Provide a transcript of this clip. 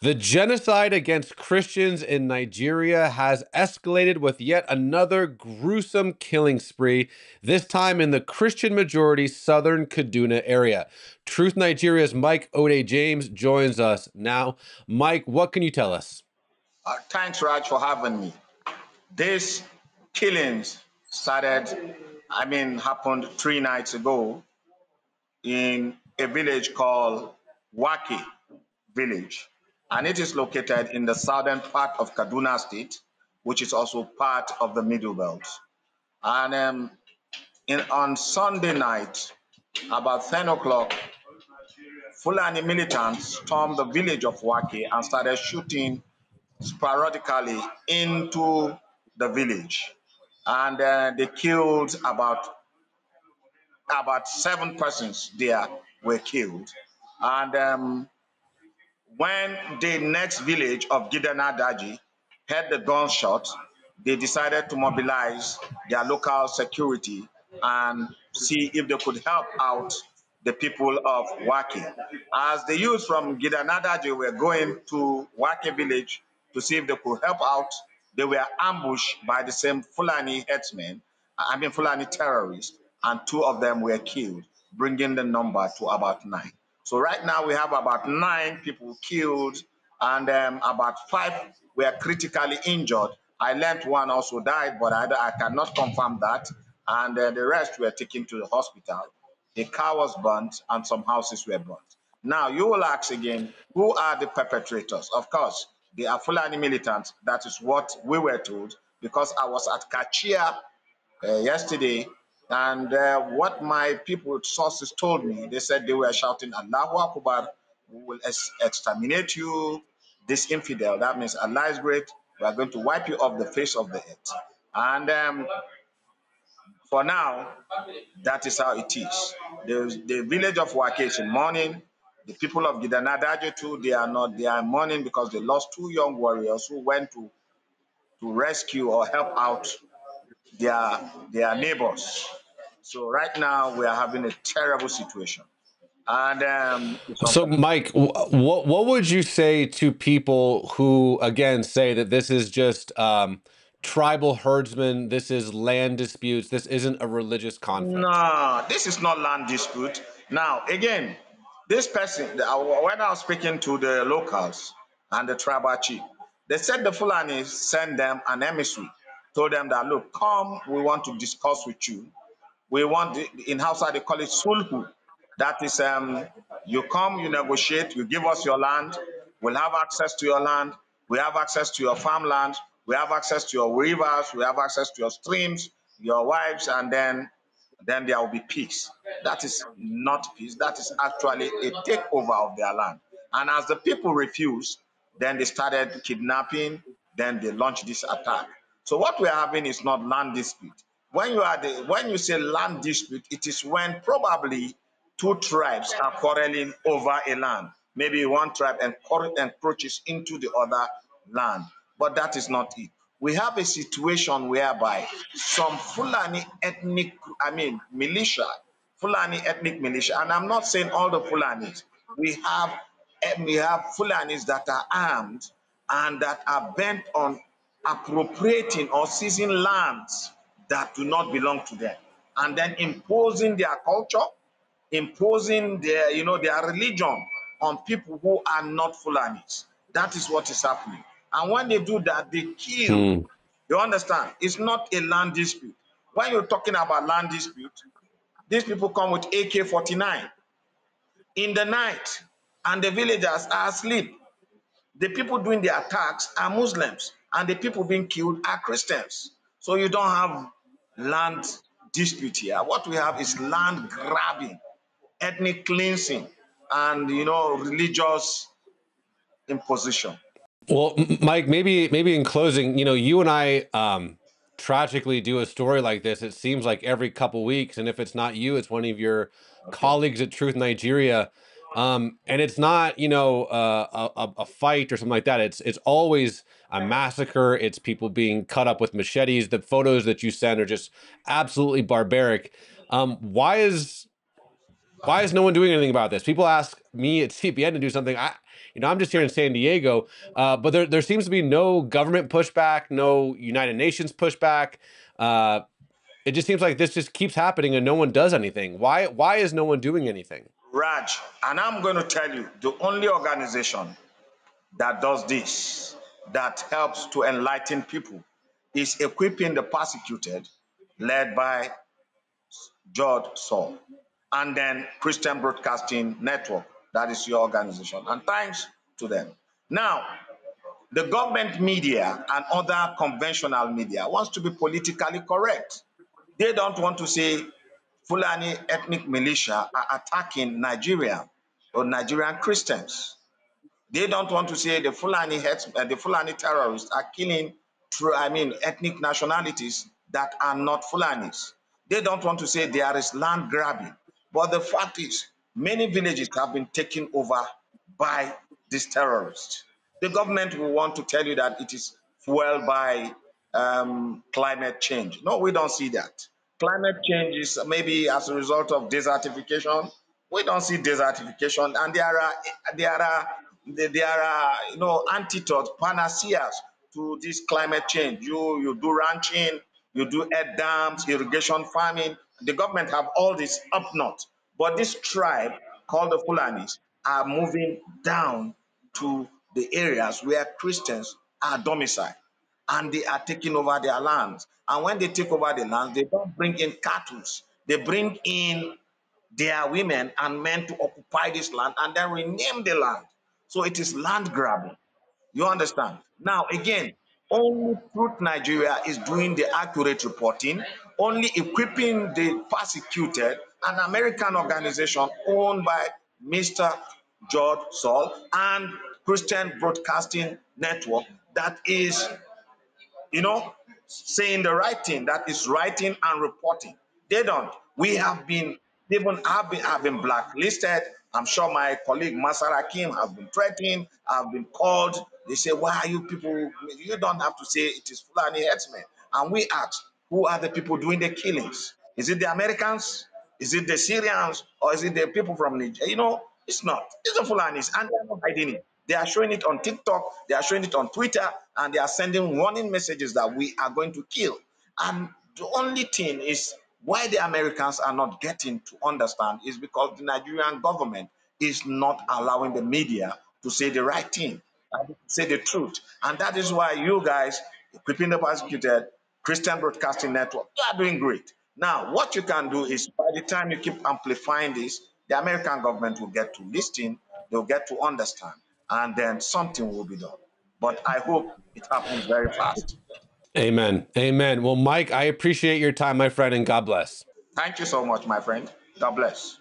The genocide against Christians in Nigeria has escalated with yet another gruesome killing spree, this time in the Christian majority southern Kaduna area. Truth Nigeria's Mike Odeh James joins us now. Mike, what can you tell us? Thanks, Raj, for having me. These killings happened 3 nights ago in a village called Wake Village, and it is located in the southern part of Kaduna State, which is also part of the Middle Belt. And on Sunday night, about 10 o'clock, Fulani militants stormed the village of Wake and started shooting sporadically into the village. And they killed about 7 persons there were killed. And when the next village of Gidana Daji heard the gunshot, they decided to mobilize their local security and see if they could help out the people of Waki. As the youth from Gidana Daji were going to Waki village to see if they could help out, they were ambushed by the same Fulani headsmen, Fulani terrorists, and 2 of them were killed, bringing the number to about 9. So right now we have about 9 people killed and about 5 were critically injured. I learned 1 also died, but I cannot confirm that. And the rest were taken to the hospital. A car was burnt and some houses were burnt. Now you will ask again, who are the perpetrators? Of course, they are Fulani militants. That is what we were told because I was at Kachia yesterday, and what my people sources told me, they said they were shouting, Allahu Akbar, we will exterminate you, this infidel. That means Allah is great. We are going to wipe you off the face of the earth. And for now, that is how it is. The village of Wake is in mourning. The people of Gidanadaje too, they are mourning because they lost 2 young warriors who went to rescue or help out their neighbors. So right now we are having a terrible situation, and So, Mike, what would you say to people who, again, say that this is just tribal herdsmen, this is land disputes, this isn't a religious conflict? no, this is not land dispute. Now again, this person, when I was speaking to the locals and the tribal chief, they said the Fulani sent them an emissary, told them that look, come, we want to discuss with you. We want, in Hausa they call it sulhu. That is, you come, you negotiate, you give us your land, we'll have access to your land, we have access to your farmland, we have access to your rivers, we have access to your streams, your wives, and then there will be peace. That is not peace. That is actually a takeover of their land. And as the people refused, then they started kidnapping, then they launched this attack. So what we are having is not land dispute. When you say land dispute, it is when probably 2 tribes are quarreling over a land. Maybe one tribe encroaches into the other land, but that is not it. We have a situation whereby some Fulani ethnic, militia, Fulani ethnic militia, and I'm not saying all the Fulanis. We have Fulanis that are armed and that are bent on appropriating or seizing lands that do not belong to them, and then imposing their culture, imposing their religion on people who are not Fulanis. That is what is happening. And when they do that, they kill. Hmm. You understand? It's not a land dispute. When you're talking about land dispute, these people come with AK-49 in the night, and the villagers are asleep. The people doing the attacks are Muslims, and the people being killed are Christians. So you don't have land dispute here. What we have is land grabbing, ethnic cleansing, and religious imposition. Well, Mike, maybe in closing, you and I tragically do a story like this. It seems like every couple weeks, and if it's not you, it's one of your Okay. colleagues at Truth Nigeria. And it's not, a fight or something like that. It's always a massacre. It's people being cut up with machetes. The photos that you send are just absolutely barbaric. Why is no one doing anything about this? People ask me at CBN to do something. I'm just here in San Diego, but there seems to be no government pushback, no United Nations pushback. Uh, it just seems like this just keeps happening and no one does anything. Why is no one doing anything? Raj, and I'm going to tell you the only organization that does this, that helps to enlighten people, is equipping the persecuted, led by George Saul, and then Christian Broadcasting Network. That is your organization. And thanks to them. Now, the government media and other conventional media wants to be politically correct. They don't want to say Fulani ethnic militia are attacking Nigeria or Nigerian Christians. They don't want to say the Fulani terrorists are killing ethnic nationalities that are not Fulanis. They don't want to say there is land grabbing. But the fact is, many villages have been taken over by these terrorists. The government will want to tell you that it is fueled by climate change. No, we don't see that. Climate change is maybe as a result of desertification. We don't see desertification, and there are antidotes, panaceas to this climate change. You do ranching, you do air dams, irrigation farming. The government have all this up north, but this tribe called the Fulanis are moving down to the areas where Christians are domiciled, and they are taking over their lands. And when they take over the land, they don't bring in cattle. They bring in their women and men to occupy this land and then rename the land. So it is land grabbing. You understand? Now, again, only Truth Nigeria is doing the accurate reporting, only equipping the persecuted, an American organization owned by Mr. George Saul and Christian Broadcasting Network that is saying the right thing, that is writing and reporting. They don't. We have been even have been blacklisted. I'm sure my colleague Masar Hakim has been threatened, have been called. They say, why are you people? You don't have to say it is Fulani herdsmen. And we ask, who are the people doing the killings? Is it the Americans? Is it the Syrians? Or is it the people from Niger? It's not. It's the Fulanis, and they're not hiding it. They are showing it on TikTok, they are showing it on Twitter, and they are sending warning messages that we are going to kill. And the only thing is why the Americans are not getting to understand is because the Nigerian government is not allowing the media to say the right thing, to say the truth. And that is why you guys, equipping the persecuted, Christian Broadcasting Network, you are doing great. Now, what you can do is by the time you keep amplifying this, the American government will get to listen, they'll get to understand, and then something will be done. But I hope it happens very fast. Amen. Amen. Well, Mike, I appreciate your time, my friend, and God bless. Thank you so much, my friend. God bless.